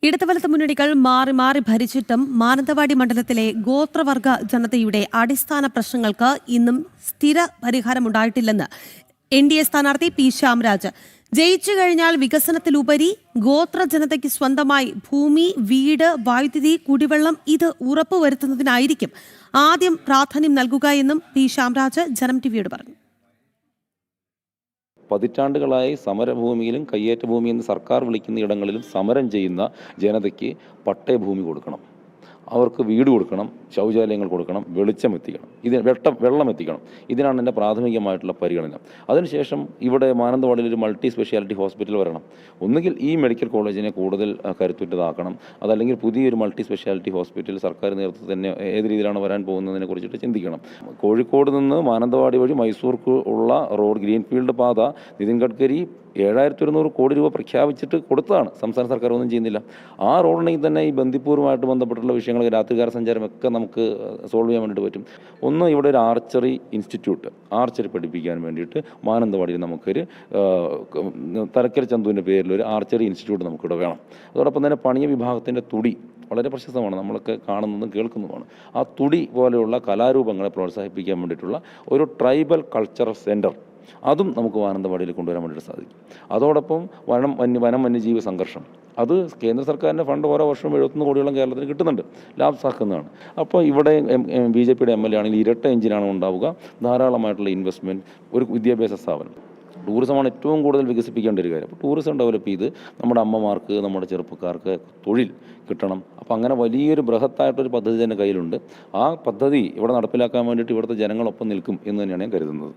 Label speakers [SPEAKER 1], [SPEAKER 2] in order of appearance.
[SPEAKER 1] ഇടതുവലത്ത് മുന്നണികൾ മാറി മാറി ഭരിച്ചിട്ടും മാനന്തവാടി മണ്ഡലത്തിലെ ഗോത്രവർഗ ജനതയുടെ അടിസ്ഥാന പ്രശ്നങ്ങൾക്ക് ഇന്നും സ്ഥിര പരിഹാരമുണ്ടായിട്ടില്ലെന്ന് NDA സ്ഥാനാർത്ഥി പി ശ്യാംരാജ്. ജയിച്ചു കഴിഞ്ഞാൽ വികസനത്തിലുപരി ഗോത്ര ജനതയ്ക്ക് സ്വന്തമായി ഭൂമി, വീട്, വൈദ്യുതി, കുടിവെള്ളം ഇത് ഉറപ്പുവരുത്തുന്നതിനായിരിക്കും ആദ്യം പ്രാധാന്യം നൽകുക എന്നും പി ശ്യാംരാജ് ജനം ടിവിയോട് പറഞ്ഞു.
[SPEAKER 2] പതിറ്റാണ്ടുകളായി സമരഭൂമിയിലും കയ്യേറ്റ ഭൂമിയെന്ന് സർക്കാർ വിളിക്കുന്ന ഇടങ്ങളിലും സമരം ചെയ്യുന്ന ജനതയ്ക്ക് പട്ടയഭൂമി കൊടുക്കണം, അവർക്ക് വീട് കൊടുക്കണം, ശൗചാലയങ്ങൾ കൊടുക്കണം, വെളിച്ചം എത്തിക്കണം, വെള്ളം എത്തിക്കണം. ഇതിനാണ് എൻ്റെ പ്രാഥമികമായിട്ടുള്ള പരിഗണന. അതിനുശേഷം ഇവിടെ മാനന്തവാടിയിൽ ഒരു മൾട്ടി സ്പെഷ്യാലിറ്റി ഹോസ്പിറ്റൽ വരണം. ഒന്നുകിൽ ഈ മെഡിക്കൽ കോളേജിനെ കൂടുതൽ കരുത്തുറ്റതാക്കണം, അതല്ലെങ്കിൽ പുതിയൊരു മൾട്ടി സ്പെഷ്യാലിറ്റി ഹോസ്പിറ്റൽ സർക്കാർ നേതൃത്വത്തിൽ തന്നെ ഏത് രീതിയിലാണ് വരാൻ പോകുന്നതിനെ കുറിച്ചിട്ട് ചിന്തിക്കണം. കോഴിക്കോട് നിന്ന് മാനന്തവാടി വഴി മൈസൂർക്ക് ഉള്ള റോഡ് ഗ്രീൻഫീൽഡ് പാത നിതിൻ ഗഡ്കരി 7100 കോടി രൂപ പ്രഖ്യാപിച്ചിട്ട് കൊടുത്തതാണ്. സംസ്ഥാന സർക്കാർ ഒന്നും ചെയ്യുന്നില്ല. ആ റോഡിനെങ്കിൽ തന്നെ ഈ ബന്ദിപ്പൂരുമായിട്ട് ബന്ധപ്പെട്ടുള്ള വിഷയങ്ങൾ, രാത്രികാല സഞ്ചാരമൊക്കെ നമുക്ക് സോൾവ് ചെയ്യാൻ വേണ്ടിയിട്ട് പറ്റും. ഒന്ന്, ഇവിടെ ഒരു ആർച്ചറി ഇൻസ്റ്റിറ്റ്യൂട്ട്, ആർച്ചറി പഠിപ്പിക്കാൻ വേണ്ടിയിട്ട് മാനന്തവാടിയിൽ നമുക്കൊരു തലക്കൽ ചന്തുവിൻ്റെ പേരിലൊരു ആർച്ചറി ഇൻസ്റ്റിറ്റ്യൂട്ട് നമുക്കിവിടെ വേണം. അതോടൊപ്പം തന്നെ പണിയ വിഭാഗത്തിൻ്റെ തുടി വളരെ പ്രശസ്തമാണ്, നമ്മളൊക്കെ കാണുന്നതും കേൾക്കുന്നതുമാണ്. ആ തുടി പോലെയുള്ള കലാരൂപങ്ങളെ പ്രോത്സാഹിപ്പിക്കാൻ വേണ്ടിയിട്ടുള്ള ഒരു ട്രൈബൽ കൾച്ചറൽ സെൻറ്റർ, അതും നമുക്ക് മാനന്തവാടിയിൽ കൊണ്ടുവരാൻ വേണ്ടിയിട്ട് സാധിക്കും. അതോടൊപ്പം വനം വന്യജീവി സംഘർഷം, അത് കേന്ദ്ര സർക്കാരിൻ്റെ ഫണ്ട് ഓരോ വർഷവും 71 കോടിയോളം കേരളത്തിന് കിട്ടുന്നുണ്ട്, ലാഭസാക്കുന്നതാണ്. അപ്പോൾ ഇവിടെ BJPയുടെ MLA ആണെങ്കിൽ ഇരട്ട എഞ്ചിനാണ് ഉണ്ടാവുക, ധാരാളമായിട്ടുള്ള ഇൻവെസ്റ്റ്മെൻറ്റ്, ഒരു വിദ്യാഭ്യാസ സ്ഥാപനം. ടൂറിസമാണ് ഏറ്റവും കൂടുതൽ വികസിപ്പിക്കേണ്ട ഒരു കാര്യം. അപ്പോൾ ടൂറിസം ഡെവലപ്പ് ചെയ്ത് നമ്മുടെ അമ്മമാർക്ക്, നമ്മുടെ ചെറുപ്പക്കാർക്ക് തൊഴിൽ കിട്ടണം. അപ്പോൾ അങ്ങനെ വലിയൊരു ബൃഹത്തായിട്ടൊരു പദ്ധതി തന്നെ കയ്യിലുണ്ട്. ആ പദ്ധതി ഇവിടെ നടപ്പിലാക്കാൻ വേണ്ടിയിട്ട് ഇവിടുത്തെ ജനങ്ങളൊപ്പം നിൽക്കും എന്ന് തന്നെയാണ് ഞാൻ കരുതുന്നത്.